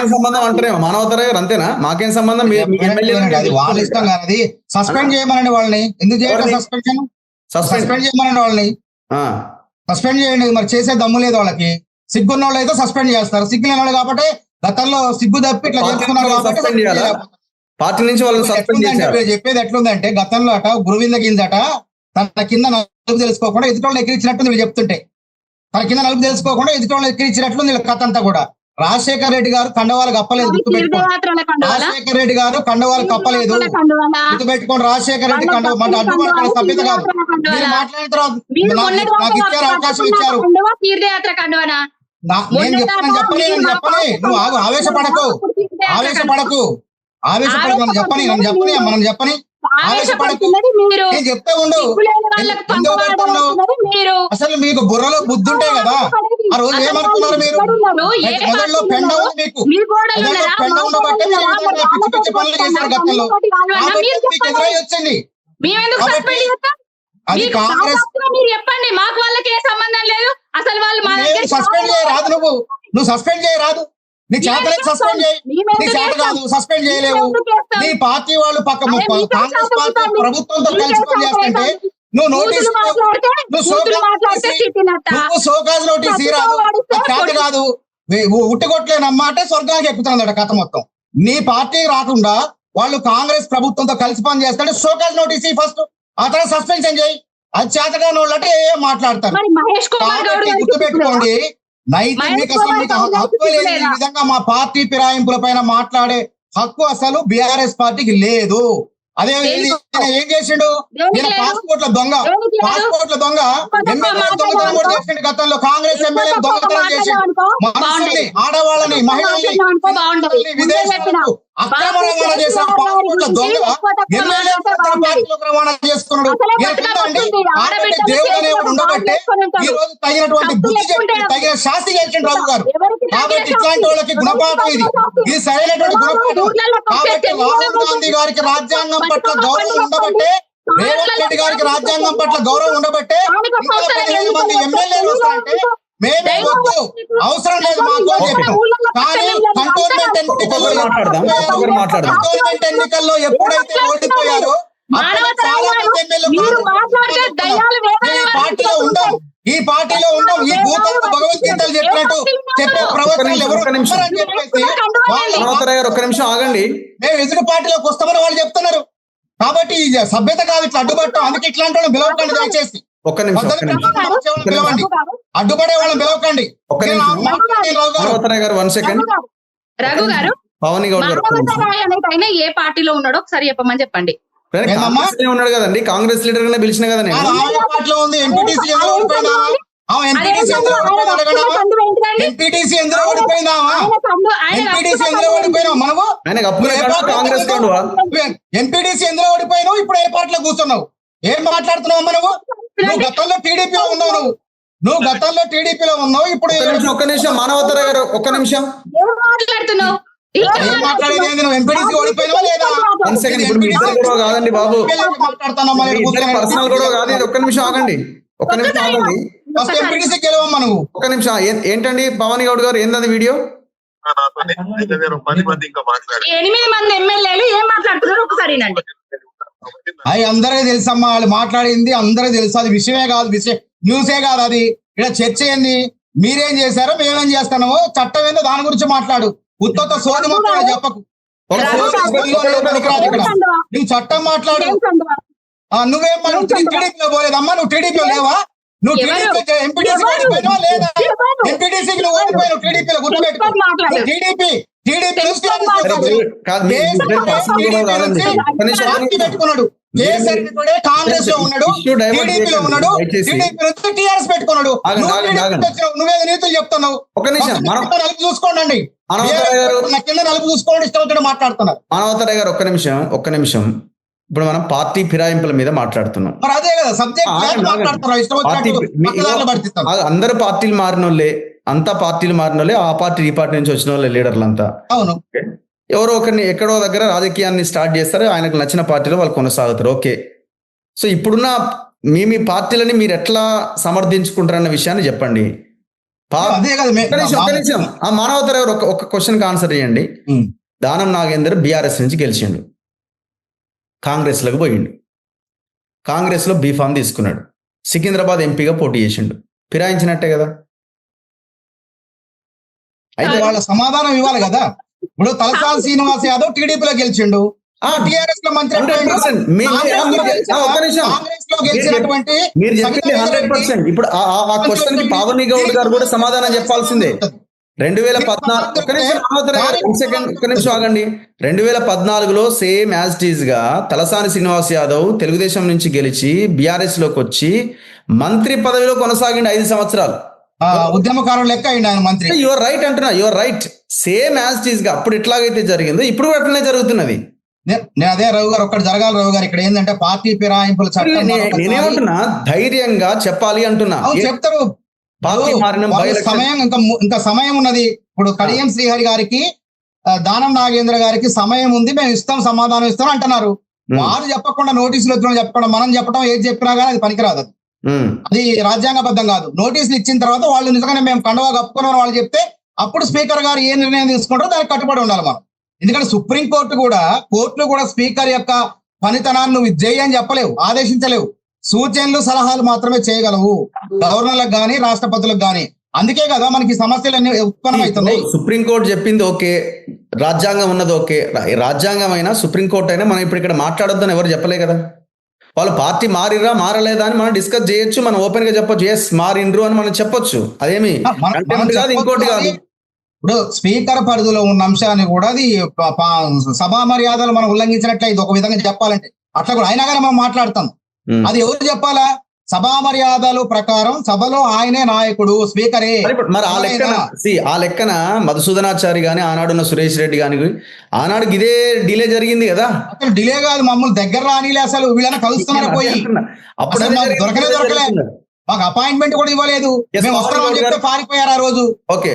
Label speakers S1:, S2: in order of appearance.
S1: మాకేం సంబంధం అంటారేమో మానవతర గారు, అంతేనా? మాకేం సంబంధం?
S2: అది వాళ్ళ ఇష్టం కాదు. అది సస్పెండ్ చేయమనండి వాళ్ళని. ఎందుకు చేయడం సస్పెన్షన్? సస్పెండ్ చేయమనండి వాళ్ళని, సస్పెండ్ చేయండి. మరి చేసే దమ్ము లేదు వాళ్ళకి. సిగ్గున్న వాళ్ళు అయితే సస్పెండ్ చేస్తారు, సిగ్గు లేని వాళ్ళు కాబట్టి గతంలో సిగ్గు తప్పి ఇట్లా చేసుకున్నారు కాబట్టి
S1: పార్టీ నుంచి వాళ్ళు
S2: చెప్పేది ఎట్లుందంటే, గతంలో అట గురువింద గింజట తన కింద నలుపు తెలుసుకోకుండా ఎదుటోళ్ళు ఎక్కిరించినట్టు వీళ్ళు చెప్తుంటే, తన కింద నలుపు తెలుసుకోకుండా ఎదుటోళ్ళు ఎక్కిరించినట్లు వీళ్ళ కథ అంతా కూడా. రాజశేఖర్ రెడ్డి గారు కండవాలు కప్పలేదు, రాజశేఖర్ రెడ్డి గారు కండవాలు కప్పలేదు, గుర్తుపెట్టుకోండి. రాజశేఖర్ రెడ్డి కండ అడ్డుపడకుండా సభ్యత కాదు. మీరు మాట్లాడిన తర్వాత నాకు ఇచ్చారు, అవకాశం ఇచ్చారు. నేను చెప్పని నువ్వు ఆవేశపడకు, ఆవేశపడకు, ఆవేశపడకు. మనం చెప్పని ఆవేశపడకు. నేను చెప్తే ఉండు. అసలు మీకు బుర్రలో బుద్ధి ఉంటే కదా. ఆ రోజు ఏమనుకున్నారు మీరు? మొదల్లో పెండ ఉంది, మీకు పెండ ఉండబట్టే పిచ్చి పిచ్చి పనులు చేశారు గతంలో. మీకు ఎదురై వచ్చింది. అది కాంగ్రెస్.
S3: చెప్పండి, మాకు వాళ్ళకి ఏ సంబంధం లేదు. అసలు వాళ్ళు
S2: సస్పెండ్ చేయరాదు, నువ్వు సస్పెండ్ చేయరాదు. నీ చేతలే సస్పెండ్ చేయి. నీ చేత కాదు, సస్పెండ్ చేయలేవు. నీ పార్టీ వాళ్ళు కాంగ్రెస్ పార్టీ ప్రభుత్వంతో కలిసి పనిచేస్తుంటే నువ్వు నోటీస్, నువ్వు సోకాజ్ నోటీస్ ఇరాదు. చేత కాదు, ఉట్టిగొట్టలేనమ్మాట స్వర్గానికి ఎక్కుతుందట కథ మొత్తం. నీ పార్టీ రాకుండా వాళ్ళు కాంగ్రెస్ ప్రభుత్వంతో కలిసి పని చేస్తాడు. సోకాజ్ నోటీస్ ఫస్ట్, ఆ తర్వాత సస్పెన్షన్ చేయి. అది చేతగా వాళ్ళంటే ఏం మాట్లాడతారు. కాబట్టి గుర్తుపెట్టుకోండి, నైతిక హక్కు లేదు. ఈ విధంగా మా పార్టీ ఫిరాయింపుల పైన మాట్లాడే హక్కు అసలు బీఆర్ఎస్ పార్టీకి లేదు. అదే ఏం చేసిండు? ఈయన పాస్పోర్ట్ల దొంగ ఎమ్మెల్యే దొంగతనం కూడా చేసిండు. గతంలో కాంగ్రెస్ ఎమ్మెల్యే దొంగతనం చేసిండు. మనుషుల్ని, ఆడవాళ్ళని, మహిళల్ని విదేశాలకు అక్రమ రవాణా చేసిన పాస్పోర్ట్ల దొంగ ఎమ్మెల్యే పార్టీలోకి రవాణా చేసుకున్నాడు. కాబట్టి దేవుడు అనేవాడు ఉండబట్టే ఈ రోజు తగినటువంటి బుద్ధి చెప్పి తగిన శాస్తి చేసిండు రావు గారు. కాబట్టి ఇట్లాంటి వాళ్ళకి గుణపాఠం ఇది సరైనటువంటి గుణపాఠం. కాబట్టి రాహుల్ గాంధీ గారికి రాజ్యాంగం పట్ల గౌరవం ఉండబట్టే, రేవంత్ రెడ్డి గారికి రాజ్యాంగం పట్ల గౌరవం ఉండబట్టే 15 మంది ఎమ్మెల్యేలు వస్తారంటే మేమే వద్దు, అవసరం లేదు మాకు అని చెప్పాం. కానీ కంటోన్మెంట్ ఎన్నికల్లో ఎప్పుడైతే ఓడిపోయారో చాలా మంది ఎమ్మెల్యేలు పార్టీలో ఉండం, ఈ పార్టీలో ఉండం, ఈ భూతాలు భగవద్గీతలు చెప్పినట్టు చెప్పే ప్రవక్తలు ఎవరు అని చెప్పేసి
S1: ఒక్క నిమిషం ఆగండి,
S2: మేము ఎదురు పార్టీలోకి వస్తామని వాళ్ళు చెప్తున్నారు. కాబట్టి సభ్యత కాదు ఇట్లా అడ్డుపడటం. అందుకే ఇట్లాంటి వాళ్ళని పిలవకండి దయచేసి.
S1: ఒక్క నిమిషం
S2: పిలవండి, అడ్డుపడే వాళ్ళని పిలవకండి.
S1: గారు 1 సెకండ్.
S3: రఘు గారు,
S1: పవన్ గౌడ్
S3: గారు ఏ పార్టీలో ఉన్నాడో ఒకసారి చెప్పమని చెప్పండి.
S1: ఉన్నాడు కదండి, కాంగ్రెస్ లీడర్ గానే పిలిచిన కదా నేను.
S2: పార్టీలో ఉంది. ఎంపీటీసీ ఎందులో ఓడిపోయిందా? ఎంపీటీసీ ఎందులో ఓడిపోయిందామా? ఎంపీటీసీ ఎందులో ఓడిపోయినావు మనము?
S1: కాంగ్రెస్
S2: ఎంపీటీసీ ఎందులో ఓడిపోయినావు? ఇప్పుడు ఏ పార్టీలో కూర్చున్నావు? ఏం మాట్లాడుతున్నావు మనము? నువ్వు గతంలో టీడీపీలో ఉన్నావు, నువ్వు గతంలో టీడీపీలో ఉన్నావు. ఇప్పుడు
S1: ఒక్క నిమిషం మానవతర గారు, ఒక్క నిమిషం
S3: మాట్లాడుతున్నావు.
S2: మాట్లాడేది నువ్వు ఎంపీటీసీ ఓడిపోయినావా లేదా?
S1: కాదండి బాబు, పర్సనల్ కూడా కాదు ఇది. ఒక్క నిమిషం ఆగండి, ఒక్క నిమిషం ఆగండి.
S2: ఎంపీటీసీ గెలవమ్మా నువ్వు.
S1: ఒక్క నిమిషం. ఏంటండి పవన్ గౌడ్ గారు, ఏంటది వీడియో?
S3: 8 మంది ఎమ్మెల్యేలు ఏం మాట్లాడుతున్నారు ఒకసారి.
S2: అవి అందరికీ తెలుసమ్మా, వాళ్ళు మాట్లాడింది అందరూ తెలుసు. అది విషయమే కాదు, న్యూసే కాదు. అది ఇక్కడ చర్చ ఏంది? మీరేం చేశారో మేమేం చేస్తున్నామో చట్టం ఏందో దాని గురించి మాట్లాడు. ఉత్త సోది మొత్తం చెప్పకు. నువ్వు చట్టం మాట్లాడు. నువ్వేం టీడీపీలో పోలేదమ్మా, నువ్వు టీడీపీలో లేవా? నువ్వు టీడీపీ ఎంపీటీసీ ఓడిపోయినావా లేదా? ఎంపీటీసీకి నువ్వు ఓడిపోయినావు, టీడీపీలో గుర్తుపెట్టుకో. టీడీపీ పెట్టుకున్నాడు, కాంగ్రెస్ లో ఉన్నాడు, టీడీపీలో ఉన్నాడు, టీడీపీ నుంచి టీఆర్ఎస్ పెట్టుకున్నాడు. నువ్వేదో నీతులు చెప్తున్నావు.
S1: ఒక నిమిషం
S2: నలుపు చూసుకోండి, కింద నలుపు చూసుకోండి, ఇష్టం వచ్చినట్టు మాట్లాడుతున్నారు.
S1: మానవతర గారు ఒక్క నిమిషం. ఇప్పుడు మనం పార్టీ ఫిరాయింపుల మీద మాట్లాడుతున్నాం.
S2: అదే కదా సబ్జెక్ట్
S1: అందరు పార్టీలు మారినోళ్ళే, అంతా పార్టీలు మారినోళ్ళే, ఆ పార్టీ ఈ పార్టీ నుంచి వచ్చిన వాళ్ళే లీడర్లంతా.
S2: అవును,
S1: ఎవరో ఒకరిని ఎక్కడో దగ్గర రాజకీయాన్ని స్టార్ట్ చేస్తారు, ఆయనకు నచ్చిన పార్టీలో వాళ్ళు కొనసాగుతారు. ఓకే, సో ఇప్పుడున్న మీ పార్టీలని మీరు ఎట్లా సమర్థించుకుంటారన్న విషయాన్ని చెప్పండి.
S2: అదే కదా
S1: ఒక్క నిమిషం ఆ మానవతర గారు ఒక క్వశ్చన్ ఆన్సర్ చేయండి. దానం నాగేందర్ బీఆర్ఎస్ నుంచి గెలిచిండు, కాంగ్రెస్ లకు పోయిండు, కాంగ్రెస్ లో బీఫామ్ తీసుకున్నాడు, సికింద్రాబాద్ ఎంపీగా పోటీ చేసిండు, ఫిరాయించినట్టే కదా.
S2: అయితే వాళ్ళ సమాధానం ఇవ్వాలి కదా. ఇప్పుడు తలసాని శ్రీనివాస్ యాదవ్ టీడీపీలో గెలిచిండు, టిఆర్ఎస్ లో మంత్రి
S1: 100%.
S2: కాంగ్రెస్ లో గెలిచినటువంటి
S1: మీరు చెప్పింది 100%. ఇప్పుడు ఆ క్వశ్చన్ కి పావని గౌడ్ గారు కూడా సమాధానం చెప్పాల్సిందే. 2014 ఒక్క నిమిషం ఆగండి. 2014లో సేమ్ యాజ్ ఇట్ ఈజ్ గా తలసాని శ్రీనివాస్ యాదవ్ తెలుగుదేశం నుంచి గెలిచి బీఆర్ఎస్ లోకి వచ్చి మంత్రి పదవిలో కొనసాగిండి 5 సంవత్సరాలు.
S2: ఉద్యమకారులు లెక్క అయింది ఆయన మంత్రి.
S1: యువర్ రైట్ అంటున్నా, your right. Same as it is గా అప్పుడు ఎట్లాగైతే జరిగిందో ఇప్పుడు కూడా అట్లనే జరుగుతున్నది.
S2: నేను అదే రవి గారు ఒక్కటి జరగాలి. రవి గారు ఇక్కడ ఏంటంటే పార్టీ ఫిరాయింపుల చట్టం
S1: నేనేమంటున్నా, ధైర్యంగా చెప్పాలి అంటున్నా.
S2: చెప్తారు సమయం ఇంకా సమయం ఉన్నది. ఇప్పుడు కడియం శ్రీహరి గారికి దానం నాగేంద్ర గారికి సమయం ఉంది, మేము ఇస్తాం సమాధానం ఇస్తాం అంటున్నారు. వారు చెప్పకుండా నోటీసులు వచ్చిన చెప్పకుండా మనం చెప్పడం ఏది చెప్పినా కానీ అది పనికిరాదు. అది రాజ్యాంగబద్ధం కాదు. నోటీసులు ఇచ్చిన తర్వాత వాళ్ళు నిజంగానే మేము కండువా కప్పుకున్నాం వాళ్ళు చెప్తే అప్పుడు స్పీకర్ గారు ఏ నిర్ణయం తీసుకుంటారో దానికి కట్టుబడి ఉండాలి మనం. ఎందుకంటే సుప్రీంకోర్టులు కూడా స్పీకర్ యొక్క పనితనాన్ని నువ్వు ఇది చేయి అని చెప్పలేవు, ఆదేశించలేవు. సూచనలు సలహాలు మాత్రమే చేయగలవు గవర్నర్లకు గానీ రాష్ట్రపతులకు గానీ. అందుకే కదా మనకి సమస్యలన్నీ ఉత్పన్నమవుతున్నాయి.
S1: సుప్రీంకోర్టు చెప్పింది ఓకే, రాజ్యాంగం ఉన్నది ఓకే. రాజ్యాంగం అయినా సుప్రీంకోర్టు అయినా మనం ఇప్పుడు ఇక్కడ మాట్లాడొద్దని ఎవరు చెప్పలే కదా. వాళ్ళు పార్టీ మారిరా మారలేదా అని మనం డిస్కస్ చేయొచ్చు, మనం ఓపెన్ గా చెప్పొచ్చు, ఎస్ మారిండ్రు అని మనం చెప్పొచ్చు. అదేమి కాదు, ఇంకోటి కాదు.
S2: ఇప్పుడు స్పీకర్ పరిధిలో ఉన్న అంశాన్ని కూడా అది సభా మర్యాదలు మనం ఉల్లంఘించినట్లయితే ఒక విధంగా చెప్పాలంటే అట్లా కూడా అయినా కానీ మనం మాట్లాడతాం. అది ఎవరు చెప్పాలా? సభా మర్యాదలు ప్రకారం సభలో ఆయనే నాయకుడు, స్పీకరే.
S1: మరి ఆ లెక్కన మధుసూదనాచారి గాని ఆనాడున్న సురేష్ రెడ్డి గాని ఆనాడు ఇదే డిలే జరిగింది కదా.
S2: అసలు డిలే కాదు, మమ్మల్ని దగ్గర రానిలే, అసలు వీళ్ళని కలుస్తున్నారు పోయి. అప్పుడు దొరకలే, మాకు అపాయింట్మెంట్ కూడా ఇవ్వలేదు, మేము వస్తామని చెప్తే పారిపోయారు ఆ రోజు.
S1: ఓకే,